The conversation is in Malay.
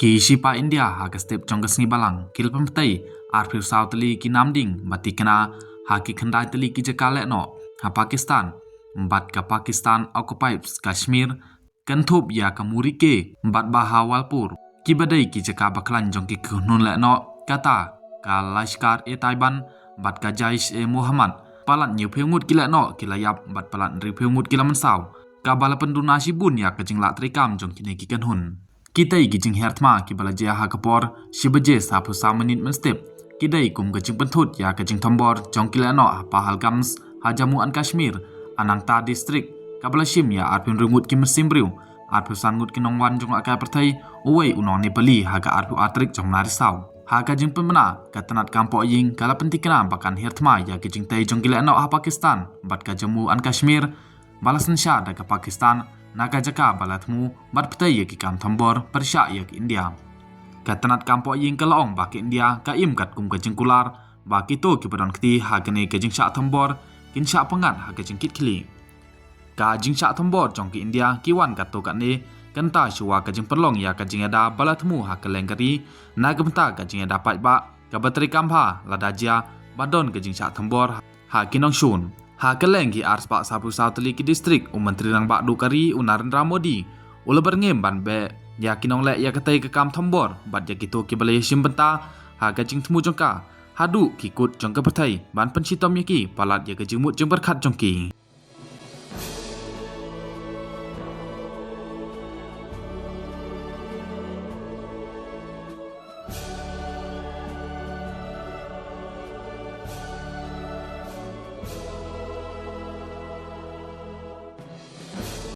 Ki Shipa India ha ka step jong ka sngi balang kil pemtai arphir saw tali ki namding bati kana ha ki khandai tali ki jakale no ha Pakistan bat ka Pakistan occupies Kashmir kan thup ya ka muri ke bat Bahawalpur ki badai ki jaka baklan jong ki khunun le no kata ka Lashkar e Taiban bat ka Jaish e Muhammad palat nyu phungut ki le no ki layap bat palat ri phungut ki laman saw ka bala penduna sibun ya ka jingla trikam jong ki ne ki kan hun kita iki jing hertma ki balaja ha kapor shibaje sa phu sa menit men step kidai kum ka jing penthut ya ka jing thambor jong kila no Pahalgams ha Jammu and Kashmir Ananta district kabalashim ya arpin rungut ki mesimbriu arpin sangut ki nongwan jong akai perthai uwei unon Nepali ha ka arpin atrik jong narisau ha ka jing pemena ka tanat kampo ying kala pentikna bakan hertma ya ki jing tai jong kila no ha Pakistan bat ka Jammu and Kashmir balasan sha da ka Pakistan naga jaka balatmu bat ptai ki kam thambor persya yak India katanat kampo ying kalong baki India ka im kat kum ka jingkular baki to ki badon kti ha kene ke jing sha thambor kin sha pangat ha ke jing kit khili ka jing sha thambor jong ki India ki wan kat to ka ne kanta shuwa ka jing perlong ya ka jing ada balatmu ha ka lengkari naga mta ka jing ada pai ba ka batri kamha ladajia badon ka jing sha thambor ha kinong shun ha keleng ki ars pak sapu sautli ki distrik menteri rang bak dukari Narendra Modi ula berngem ban be ya kinong le ya katai ke kam thambor bat ya kitu ki balai simbenta ha ka jing thmu jongka hadu ki kut jong ka pathai ban panchitom ya ki palat ya ka jingmut jong berkhat jong ki